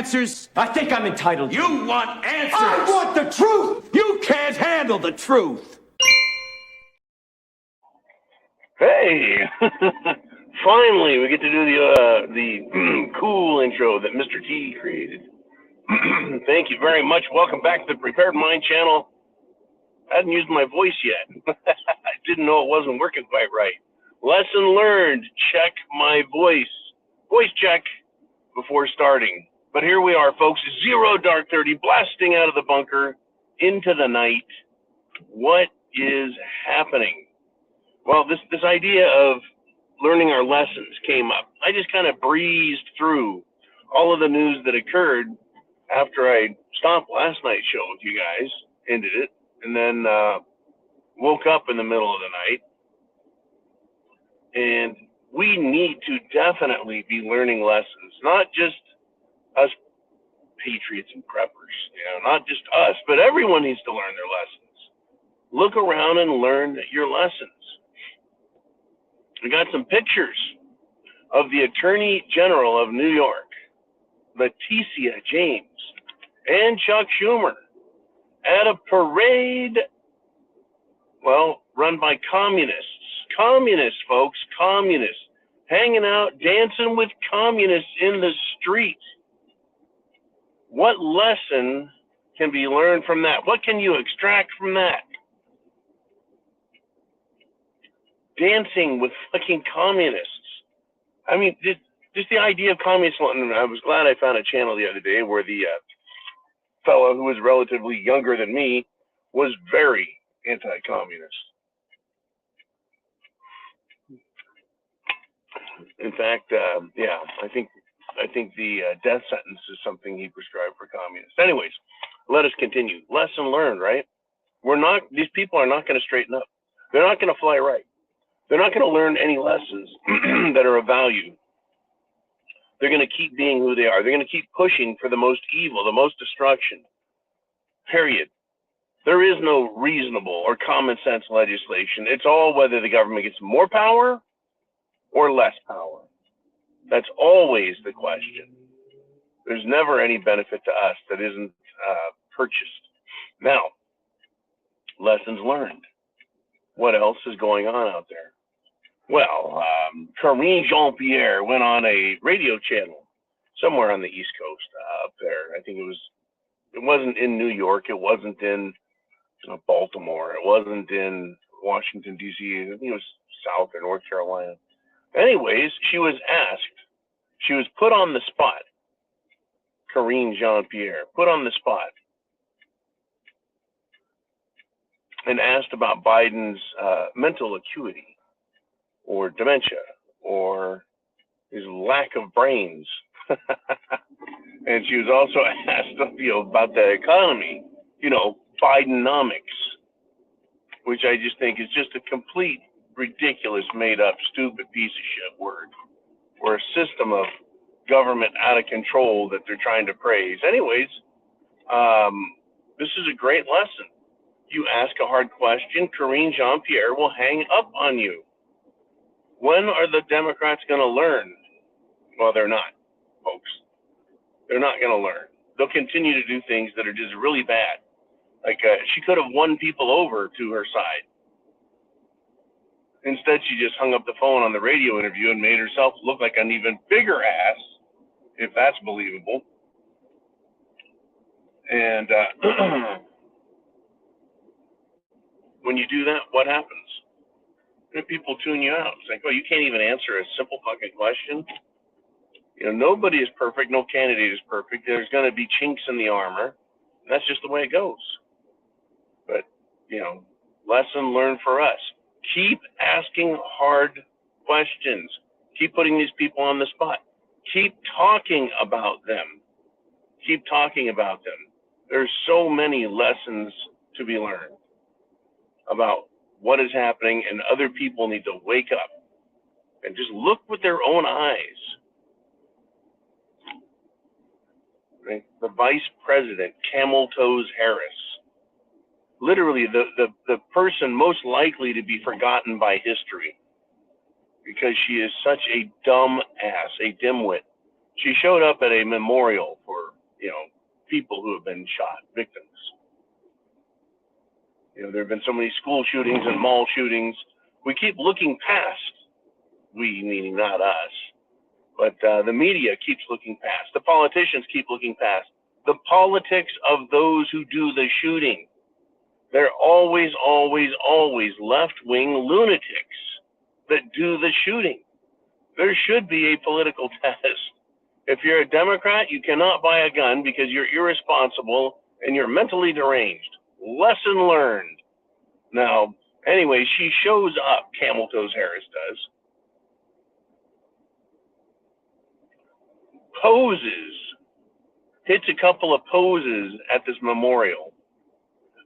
answers? I think I'm entitled. You want answers! I want the truth! You can't handle the truth! Hey! Finally, we get to do the cool intro that Mr. T created. Thank you very much. Welcome back to the Prepared Mind channel. I hadn't used my voice yet. I didn't know it wasn't working quite right. Lesson learned. Check my voice. Voice check before starting. But here we are, folks. 0 dark 30, blasting out of the bunker into the night. What is happening? Well, this idea of learning our lessons came up. I just kind of breezed through all of the news that occurred after I stopped last night's show with you guys, ended it, and then woke up in the middle of the night. And we need to definitely be learning lessons, not just us patriots and preppers, not just us, but everyone needs to learn their lessons. Look around and learn your lessons. We got some pictures of the Attorney General of New York, Letitia James, and Chuck Schumer at a parade, well, run by communists. Communists, folks, communists, hanging out, dancing with communists in the street. What lesson can be learned from that? What can you extract from that? Dancing with fucking communists. I mean, just the idea of communists. I was glad I found a channel the other day where the fellow who was relatively younger than me was very anti-communist. In fact, I think the death sentence is something he prescribed for communists. Anyways, let us continue. Lesson learned, right? These people are not going to straighten up. They're not going to fly right. They're not going to learn any lessons that are of value. They're going to keep being who they are. They're going to keep pushing for the most evil, the most destruction. Period. There is no reasonable or common sense legislation. It's all whether the government gets more power or less power. That's always the question. There's never any benefit to us that isn't purchased. Now, lessons learned. What else is going on out there? Well, Karine Jean-Pierre went on a radio channel somewhere on the East Coast up there. I think it wasn't in New York. It wasn't in Baltimore. It wasn't in Washington, D.C. I think it was South or North Carolina. Anyways, she was put on the spot. Karine Jean-Pierre, put on the spot and asked about Biden's mental acuity or dementia or his lack of brains. And she was also asked about the economy, Bidenomics, which I just think is just a complete, ridiculous, made-up, stupid piece of shit word, or a system of government out of control that they're trying to praise. Anyways, this is a great lesson. You ask a hard question, Karine Jean-Pierre will hang up on you. When are the Democrats going to learn? Well, they're not, folks. They're not going to learn. They'll continue to do things that are just really bad. Like she could have won people over to her side. Instead, she just hung up the phone on the radio interview and made herself look like an even bigger ass, if that's believable. And when you do that, what happens? People tune you out. It's like, oh, you can't even answer a simple fucking question. Nobody is perfect. No candidate is perfect. There's going to be chinks in the armor. That's just the way it goes. But, lesson learned for us. Keep asking hard questions. Keep putting these people on the spot. Keep talking about them. Keep talking about them. There's so many lessons to be learned about what is happening, and other people need to wake up and just look with their own eyes. Right? The Vice President, Camel Toes Harris, literally the person most likely to be forgotten by history because she is such a dumb ass, a dimwit. She showed up at a memorial for people who have been shot, victims. There have been so many school shootings and mall shootings. We keep looking past, we meaning not us, but the media keeps looking past. The politicians keep looking past. The politics of those who do the shooting. They're always, always, always left-wing lunatics that do the shooting. There should be a political test. If you're a Democrat, you cannot buy a gun because you're irresponsible and you're mentally deranged. Lesson learned. Now, anyway, she shows up, Camel Toes Harris does. Poses. Hits a couple of poses at this memorial.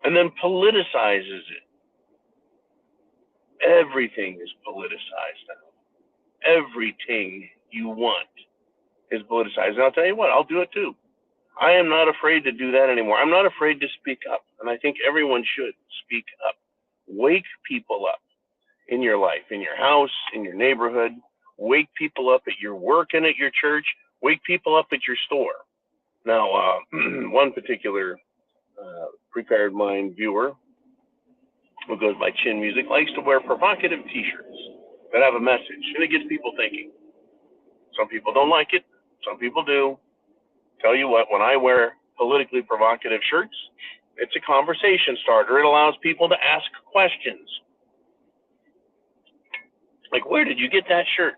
And then politicizes it. Everything is politicized now. Everything you want is politicized. And I'll tell you what, I'll do it too. I am not afraid to do that anymore. I'm not afraid to speak up. And I think everyone should speak up. Wake people up in your life, in your house, in your neighborhood. Wake people up at your work and at your church. Wake people up at your store. Now, one particular Prepared Mind viewer who goes by Chin Music likes to wear provocative t-shirts that have a message, and it gets people thinking. Some people don't like it. Some people do. Tell you what, when I wear politically provocative shirts, it's a conversation starter. It allows people to ask questions. Like, where did you get that shirt?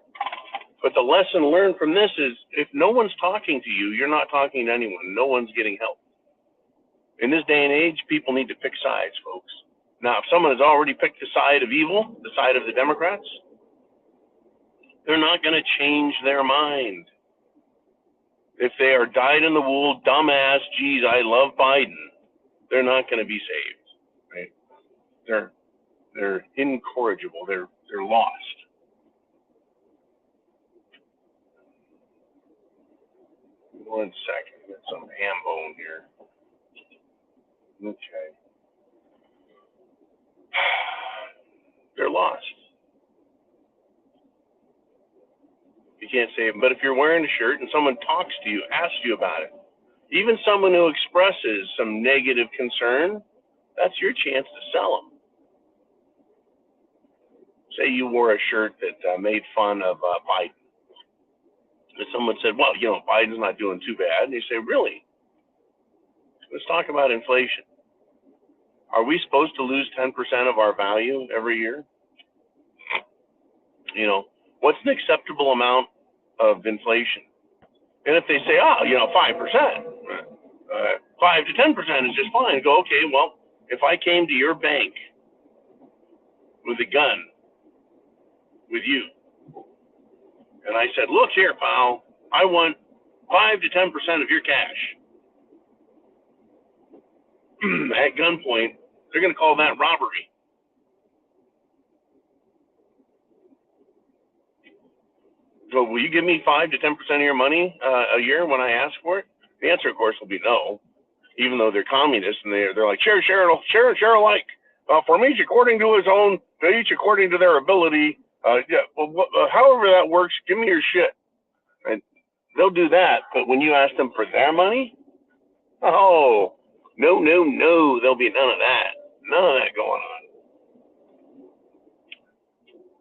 But the lesson learned from this is if no one's talking to you, you're not talking to anyone. No one's getting help. In this day and age, people need to pick sides, folks. Now, if someone has already picked the side of evil, the side of the Democrats, they're not going to change their mind. If they are dyed-in-the-wool, dumbass, geez, I love Biden, they're not going to be saved, right? They're incorrigible. They're lost. One second, get some ham bone here. Okay. They're lost. You can't save them. But if you're wearing a shirt and someone talks to you, asks you about it, even someone who expresses some negative concern, that's your chance to sell them. Say you wore a shirt that made fun of Biden. And someone said, well, Biden's not doing too bad. And you say, really? Let's talk about inflation. Are we supposed to lose 10% of our value every year? What's an acceptable amount of inflation? And if they say, 5%, 5 to 10% is just fine. Go, okay, well, if I came to your bank with a gun with you, and I said, look here, pal, I want 5 to 10% of your cash. At gunpoint, they're going to call that robbery. So will you give me 5 to 10% of your money a year when I ask for it? The answer, of course, will be no, even though they're communists and they're like, share alike. From each according to his own, to each according to their ability. However that works, give me your shit. And they'll do that, but when you ask them for their money, no, there'll be none of that. None of that going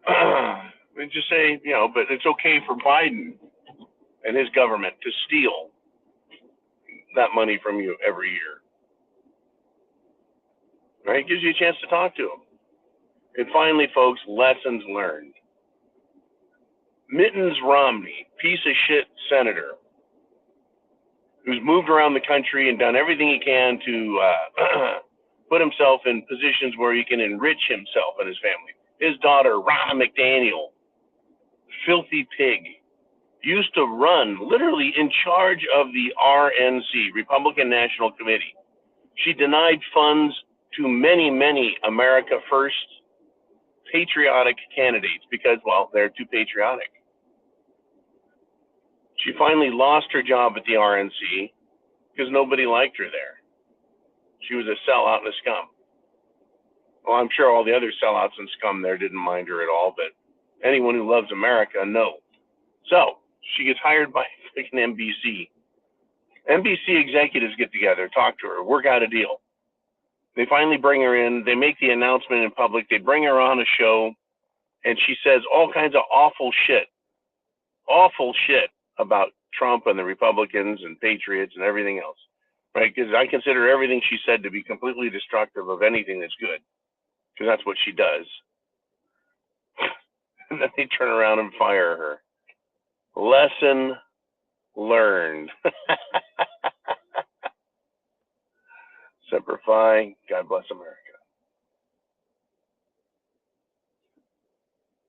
on. And just say, but it's okay for Biden and his government to steal that money from you every year. Right? It gives you a chance to talk to them. And finally, folks, lessons learned. Mitt Romney, piece of shit senator, who's moved around the country and done everything he can to put himself in positions where he can enrich himself and his family. His daughter, Ronna McDaniel, filthy pig, used to run literally in charge of the RNC, Republican National Committee. She denied funds to many, many America First patriotic candidates because, well, they're too patriotic. She finally lost her job at the RNC because nobody liked her there. She was a sellout and a scum. Well, I'm sure all the other sellouts and scum there didn't mind her at all, but anyone who loves America, no. So she gets hired by freaking NBC NBC executives get together, talk to her, work out a deal. They finally bring her in. They make the announcement in public. They bring her on a show, and she says all kinds of awful shit about Trump and the Republicans and patriots and everything else, right? Because I consider everything she said to be completely destructive of anything that's good, because that's what she does. And then they turn around and fire her. Lesson learned. Semper Fi. God bless America.